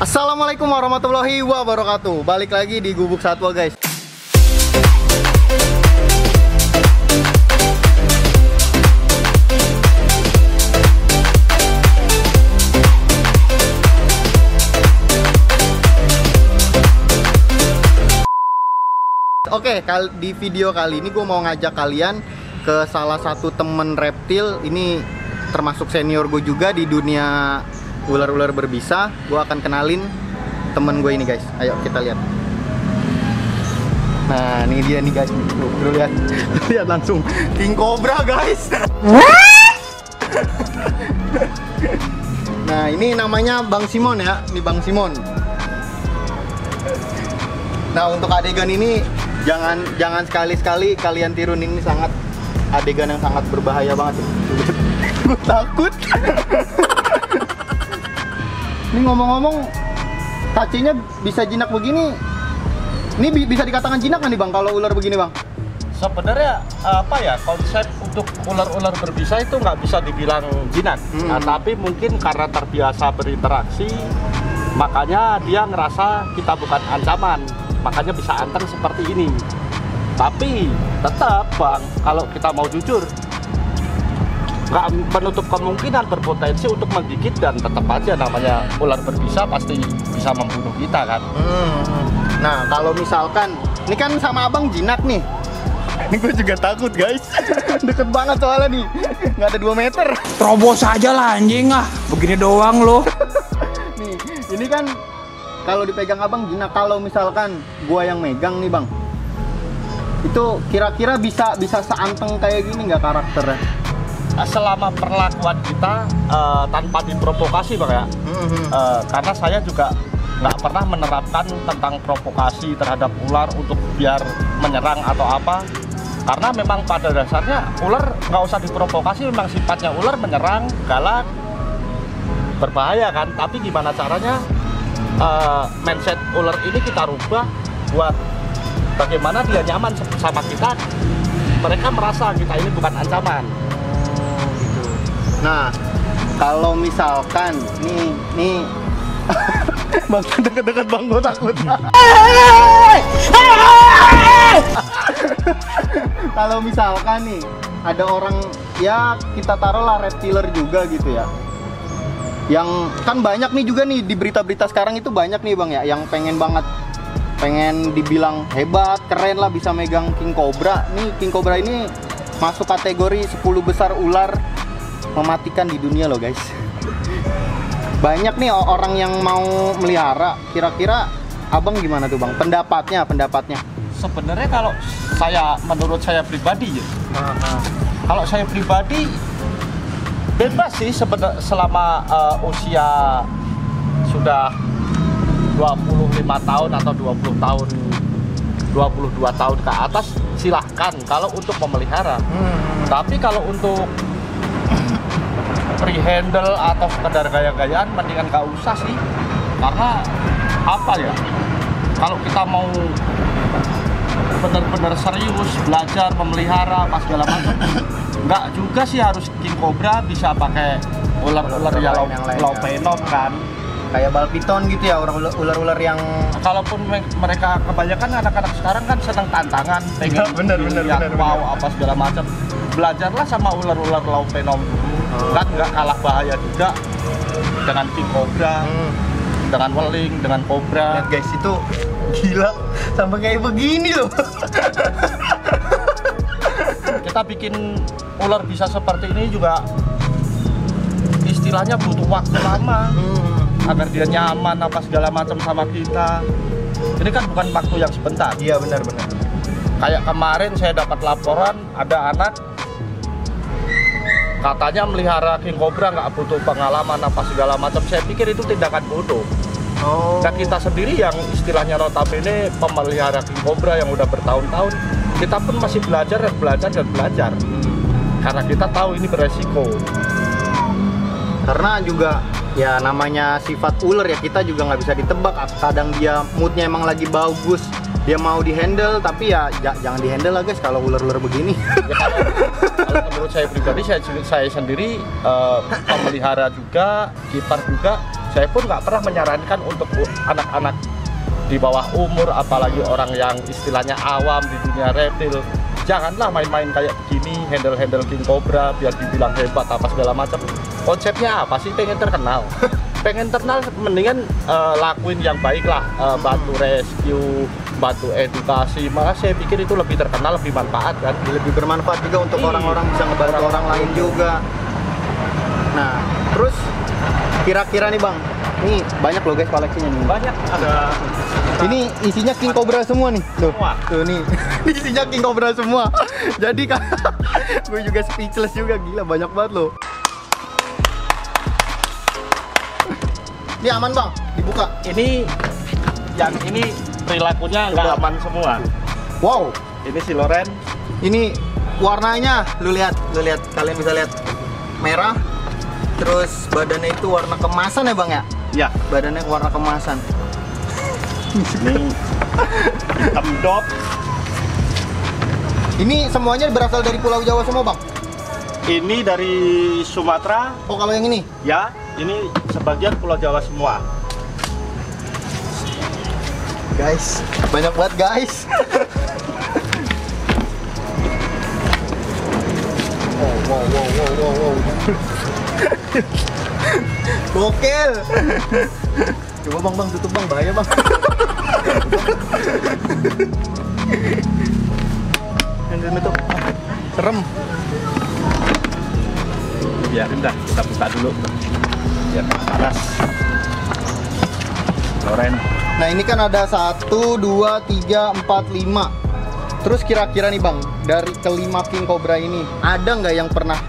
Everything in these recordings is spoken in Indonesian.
Assalamualaikum warahmatullahi wabarakatuh. Balik lagi di Gubuk Satwa, guys. Oke, di video kali ini gue mau ngajak kalian ke salah satu temen reptil. Ini termasuk senior gue juga di dunia ular-ular berbisa. Gue akan kenalin temen gue ini, guys. Ayo kita lihat. Nah, ini dia nih, guys. Tuh lihat. Lihat langsung King Cobra, guys. Nah, ini namanya Bang Simon ya. Ini Bang Simon. Nah, untuk adegan ini jangan sekali-sekali kalian tiru, ini sangat adegan yang sangat berbahaya banget. Gue takut. Ini ngomong-ngomong, kacinya bisa jinak begini. Ini bisa dikatakan jinak kan nih, Bang, kalau ular begini, Bang? Sebenarnya konsep untuk ular-ular berbisa itu nggak bisa dibilang jinak. Nah, tapi mungkin karena terbiasa berinteraksi, makanya dia ngerasa kita bukan ancaman, makanya bisa anteng seperti ini. Tapi tetap, Bang, kalau kita mau jujur, nggak menutup kemungkinan berpotensi untuk menggigit, dan tetap aja namanya ular berbisa pasti bisa membunuh kita kan. Nah, kalau misalkan ini kan sama abang jinak nih. Ini gue juga takut, guys. Deket banget soalnya nih, nggak ada 2 meter. Terobos aja lah anjing, begini doang loh. Nih, ini kan kalau dipegang abang jinak. Kalau misalkan gua yang megang nih, Bang, itu kira-kira bisa seanteng kayak gini nggak karakternya? Selama perlakuan kita tanpa diprovokasi, Bang, ya. Karena saya juga nggak pernah menerapkan tentang provokasi terhadap ular untuk biar menyerang atau apa. Karena memang pada dasarnya ular nggak usah diprovokasi, memang sifatnya ular menyerang, galak, berbahaya kan. Tapi gimana caranya mindset ular ini kita rubah buat bagaimana dia nyaman sama kita, mereka merasa kita ini bukan ancaman. Nah, kalau misalkan nih Bang, deket-deket, Bang, gue takut. Kalau misalkan nih ada orang, ya kita taruhlah reptiler juga gitu ya, yang kan banyak nih juga nih di berita-berita sekarang itu banyak nih, Bang, ya, yang pengen dibilang hebat, keren lah bisa megang King Cobra. Nih King Cobra ini masuk kategori 10 besar ular mematikan di dunia loh, guys. Banyak nih orang yang mau melihara. Kira-kira abang gimana tuh, Bang? Pendapatnya? Sebenarnya kalau menurut saya pribadi ya, kalau saya pribadi bebas sih selama usia sudah 25 tahun atau 20 tahun, 22 tahun ke atas, silahkan kalau untuk memelihara. Tapi kalau untuk free handle atau sekedar gaya-gayaan, mendingan gak usah sih. Karena apa ya, kalau kita mau benar-benar serius belajar memelihara apa segala macam, nggak juga sih harus King Cobra, bisa pakai ular-ular yang low venom kan, kayak bal piton gitu ya, ular-ular yang kalaupun mereka kebanyakan anak-anak sekarang kan senang tantangan, pengen bener. wow apa segala macam. Belajarlah sama ular-ular low venom kan nggak kalah bahaya juga dengan King Cobra, dengan weling, dengan cobra. Lihat, guys, itu gila sampai kayak begini loh. Kita bikin ular bisa seperti ini juga istilahnya butuh waktu lama agar dia nyaman apa segala macam sama kita. Ini kan bukan waktu yang sebentar. Iya, benar. Kayak kemarin saya dapat laporan ada anak katanya melihara King Cobra nggak butuh pengalaman apa segala macam. Saya pikir itu tindakan bodoh. Dan kita sendiri yang istilahnya notabene pemelihara King Cobra yang udah bertahun-tahun, kita pun masih belajar. Karena kita tahu ini beresiko. Karena juga ya namanya sifat ular ya, kita juga nggak bisa ditebak. Kadang dia moodnya emang lagi bagus, dia mau dihandle, tapi ya jangan dihandle lah, guys, kalau ular-ular begini. Ya, kalau menurut saya pribadi, saya sendiri pemelihara juga, kiper juga, saya pun nggak pernah menyarankan untuk anak-anak di bawah umur, apalagi orang yang istilahnya awam di dunia reptil, janganlah main-main kayak begini, handle king cobra biar dibilang hebat apa segala macam. Konsepnya apa sih? Pengen terkenal. Pengen terkenal, mendingan lakuin yang baik lah, bantu rescue, bantu edukasi. Maka saya pikir itu lebih terkenal, lebih manfaat kan, lebih bermanfaat juga untuk orang-orang, bisa ngebantu orang lain juga. Nah, terus kira-kira nih Bang, ini banyak loh guys koleksinya nih. Banyak, ada. Ini isinya king cobra semua nih. Tuh nih. Isinya king cobra semua. Jadi kan gue juga speechless juga, gila banyak banget loh. Ini aman Bang, dibuka. Ini yang ini perilakunya nggak aman semua. Wow, ini si Loren. Ini warnanya, lu lihat, kalian bisa lihat merah. Terus badannya itu warna kemasan ya Bang ya? Ya, badannya warna kemasan. Ini hitam dop. Ini semuanya berasal dari Pulau Jawa semua Bang? Ini dari Sumatera. Oh, kalau yang ini? Ya, ini sebagian Pulau Jawa semua. Guys, banyak banget guys. Wow. Gokil. Coba bang tutup bang, bahaya bang. Yang tutup, serem. Biarin dah, kita buka dulu biar panas. Loren. Nah ini kan ada 1, 2, 3, 4, 5. Terus kira-kira nih bang, dari kelima king cobra ini ada nggak yang pernah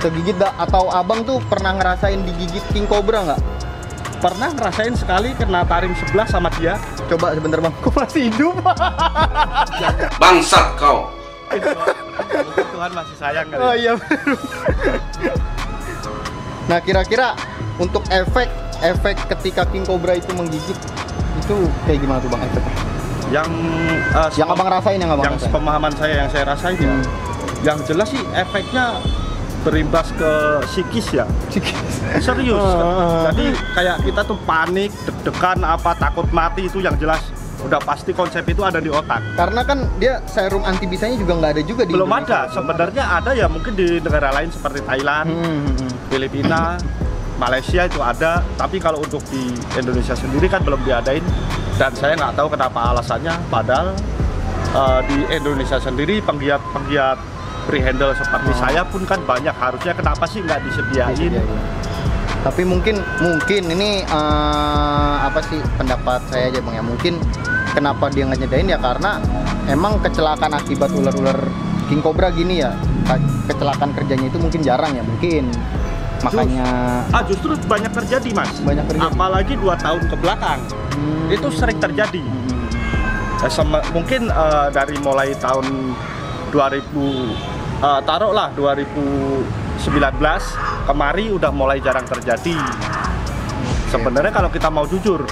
kegigit atau abang tuh pernah ngerasain digigit king cobra nggak? Pernah ngerasain sekali kena taring sebelah sama dia. Coba sebentar bang, kok masih hidup? Bangsat kau. Tuhan masih sayang kali. Oh iya bener. Nah kira-kira untuk efek ketika king cobra itu menggigit itu kayak gimana tuh bang efeknya? Yang abang rasain, yang abang yang rasain? Pemahaman saya yang saya rasain ya, yang jelas sih efeknya berimbas ke psikis ya. Serius. Jadi kayak kita tuh panik, deg-degan, apa takut mati, itu yang jelas udah pasti konsep itu ada di otak. Karena kan dia serum anti bisanya juga nggak ada juga di Belum Indonesia. ada. Sebenarnya ada ya, mungkin di negara lain seperti Thailand, Filipina, Malaysia itu ada. Tapi kalau untuk di Indonesia sendiri kan belum diadain. Dan saya nggak tahu kenapa alasannya. Padahal di Indonesia sendiri penggiat free handle seperti saya pun kan banyak. Harusnya kenapa sih nggak disediain? Tapi mungkin ini apa sih pendapat saya aja bang ya, mungkin kenapa dia nggak nyedain ya karena emang kecelakaan akibat ular-ular king cobra gini ya, kecelakaan kerjanya itu mungkin jarang ya, mungkin makanya justru banyak terjadi mas. Banyak terjadi. Apalagi 2 tahun ke belakang itu sering terjadi. Mungkin dari mulai tahun 2000 taruhlah 2019 kemari udah mulai jarang terjadi. Sebenarnya kalau kita mau jujur,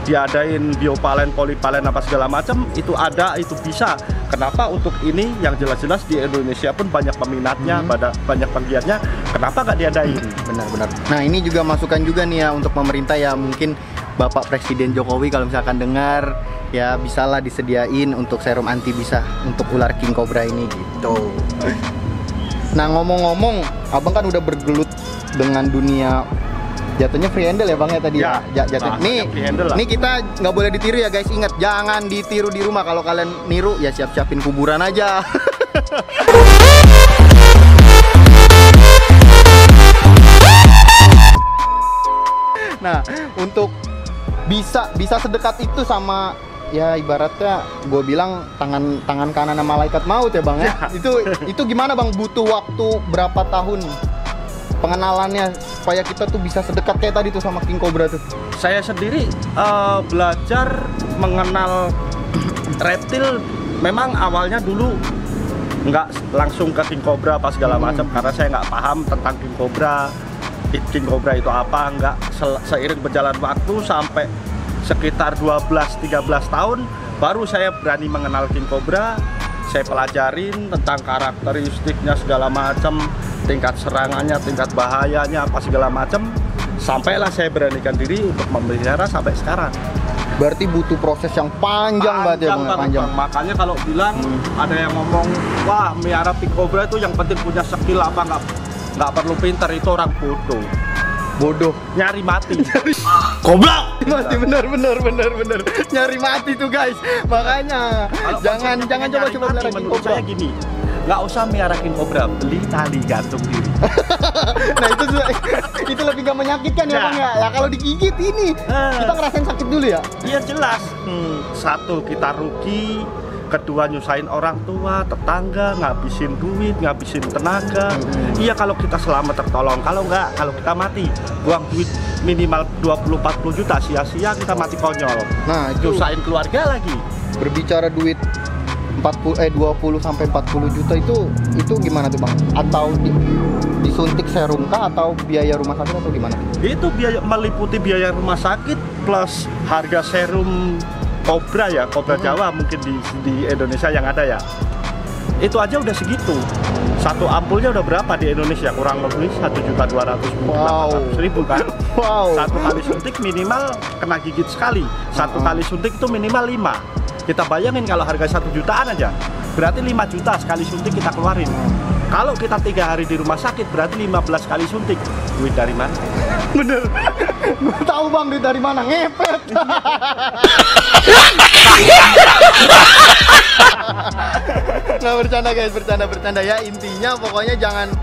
diadain biopalen, polipalen apa segala macam itu ada, itu bisa. Kenapa untuk ini yang jelas-jelas di Indonesia pun banyak peminatnya, banyak penggiatnya, kenapa nggak diadain? Benar-benar. Nah ini juga masukan juga nih ya untuk pemerintah ya, mungkin Bapak Presiden Jokowi kalau misalkan dengar ya bisalah disediain untuk serum anti bisa untuk ular king cobra ini gitu. Nah ngomong-ngomong, abang kan udah bergelut dengan dunia jatuhnya free handle ya bang ya tadi ya. Jatuh. Nih kita nggak boleh ditiru ya guys, ingat jangan ditiru di rumah. Kalau kalian niru ya siap-siapin kuburan aja. Nah untuk bisa sedekat itu sama ya ibaratnya gue bilang tangan kanan malaikat maut ya bang ya. Itu gimana bang, butuh waktu berapa tahun pengenalannya supaya kita tuh bisa sedekat kayak tadi tuh sama king cobra tuh? Saya sendiri belajar mengenal reptil memang awalnya dulu nggak langsung ke king cobra apa segala macam karena saya nggak paham tentang king cobra. King cobra itu apa, nggak seiring berjalan waktu sampai sekitar 12-13 tahun baru saya berani mengenal king cobra. Saya pelajarin tentang karakteristiknya segala macam, tingkat serangannya, tingkat bahayanya apa segala macam. Sampailah saya beranikan diri untuk memelihara sampai sekarang. Berarti butuh proses yang panjang banget ya Bang, banget, panjang. Bang. Makanya kalau bilang ada yang ngomong, wah melihara pink cobra itu yang penting punya skill apa, nggak perlu pintar, itu orang bodoh nyari mati. Goblok. Mati bener. Nyari mati tuh guys. Makanya Kalau jangan konsepnya coba nyari mati, melihara king menurut cobra. saya gini, nggak usah melihara king cobra, beli tali gantung diri. Nah itu lebih gak menyakitkan ya Ya. Bang ya. Ya kalau digigit ini kita ngerasain sakit dulu ya. Iya jelas. Satu, kita rugi. Kedua, nyusahin orang tua, tetangga, ngabisin duit, ngabisin tenaga. Iya kalau kita selamat tertolong. Kalau enggak, kalau kita mati, buang duit minimal 20-40 juta, sia-sia kita mati konyol. Nah itu Nyusahin keluarga lagi. berbicara duit 20 sampai 40 juta itu gimana tuh Bang? Atau disuntik serum kah atau biaya rumah sakit atau gimana? Itu biaya, meliputi biaya rumah sakit plus harga serum Cobra ya, Cobra Jawa mungkin di Indonesia yang ada ya. Itu aja udah segitu. Satu ampulnya udah berapa di Indonesia? Kurang lebih 1.200.000 kan? Wow. Satu kali suntik minimal kena gigit sekali. Satu kali suntik itu minimal 5. Kita bayangin kalau harga 1 jutaan aja, berarti 5 juta sekali suntik kita keluarin. Kalau kita 3 hari di rumah sakit, berarti 15 kali suntik. Duit dari mana? Bener. Gue tahu Bang duit dari mana, ngepet. Nah bercanda guys, bercanda ya. Intinya pokoknya jangan,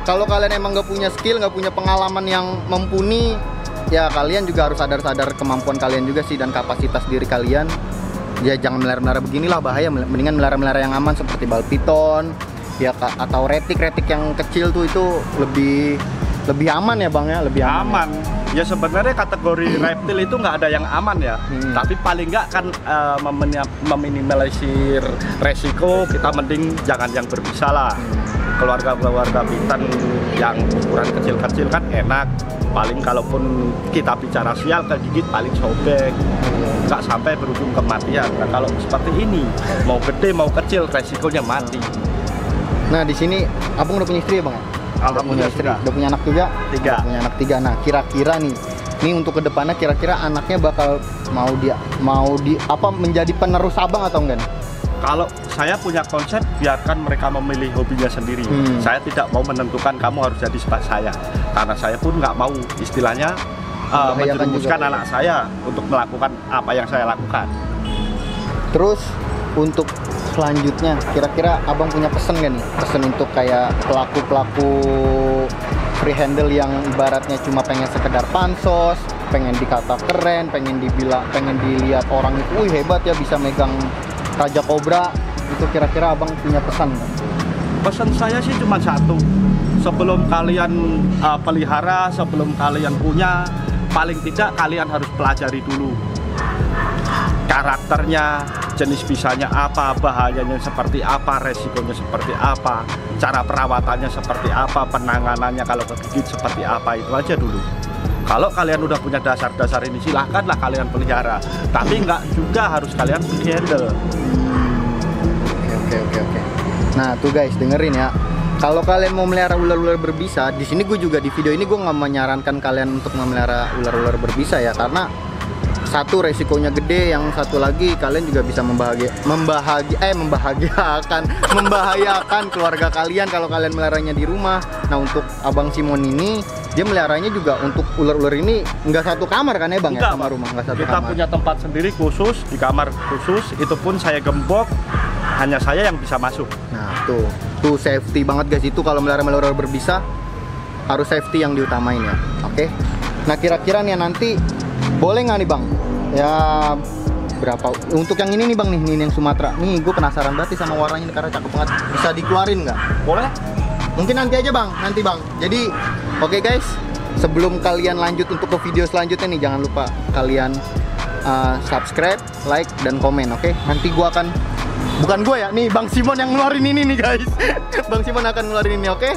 kalau kalian emang nggak punya skill, nggak punya pengalaman yang mumpuni, ya kalian juga harus sadar kemampuan kalian juga sih dan kapasitas diri kalian. Ya jangan melihara beginilah, bahaya. Mendingan melihara yang aman seperti bal piton ya, atau retik yang kecil tuh, itu lebih aman ya Bang ya, lebih aman. Ya sebenarnya kategori reptil itu nggak ada yang aman ya, tapi paling nggak kan meminimalisir resiko, kita mending jangan yang berbisa lah. Keluarga piton yang ukuran kecil-kecil kan enak, paling kalaupun kita bicara sial kegigit paling sobek, nggak sampai berujung kematian. Nah kalau seperti ini, mau gede mau kecil resikonya mati. Nah di sini Abang udah punya istri ya Bang? Alhamdulillah udah punya anak juga? 3. Punya anak 3. Nah kira-kira nih untuk kedepannya kira-kira anaknya bakal mau menjadi penerus Abang atau enggak nih? Kalau saya punya konsep, biarkan mereka memilih hobinya sendiri. Saya tidak mau menentukan kamu harus jadi seperti saya, karena saya pun nggak mau istilahnya menjerumuskan anak saya untuk melakukan apa yang saya lakukan. Terus untuk selanjutnya kira-kira Abang punya pesan gak nih? Pesan untuk kayak pelaku free handle yang ibaratnya cuma pengen sekedar pansos, pengen dikata keren, pengen dilihat orang itu, wih hebat ya bisa megang Raja Cobra. Itu kira-kira Abang punya pesan gak? Pesan saya sih cuma satu, sebelum kalian pelihara, sebelum kalian punya, paling tidak kalian harus pelajari dulu karakternya, jenis bisanya apa, bahayanya seperti apa, resikonya seperti apa, cara perawatannya seperti apa, penanganannya kalau kegigit seperti apa, itu aja dulu. Kalau kalian udah punya dasar-dasar ini, silahkanlah kalian pelihara, tapi nggak juga harus kalian handle. Oke. Nah tuh guys, dengerin ya. Kalau kalian mau melihara ular-ular berbisa, di sini gue juga di video ini gue nggak menyarankan kalian untuk memelihara ular-ular berbisa ya, karena satu resikonya gede, yang satu lagi kalian juga bisa membahayakan keluarga kalian kalau kalian meliharanya di rumah. Nah untuk Abang Simon ini, dia meliharanya juga untuk ular-ular ini nggak satu kamar kan ya Bang? Enggak, ya sama rumah, nggak satu kita kamar. punya tempat sendiri khusus, di kamar khusus, itu pun saya gembok, hanya saya yang bisa masuk. Nah tuh safety banget guys, itu kalau melihara ular berbisa harus safety yang diutamain ya. Oke. Nah kira-kira nih nanti boleh nggak nih Bang? Ya berapa? Untuk yang ini nih Bang, nih yang Sumatera. Nih gue penasaran banget sama warnanya karena cakep banget. Bisa dikeluarin nggak? Boleh? Mungkin nanti aja Bang, nanti Bang. Jadi oke guys, sebelum kalian lanjut untuk ke video selanjutnya nih, jangan lupa kalian subscribe, like, dan komen. Oke? Nanti gue akan, bukan gue ya, nih Bang Simon yang ngeluarin ini nih guys. Bang Simon akan ngeluarin ini, oke?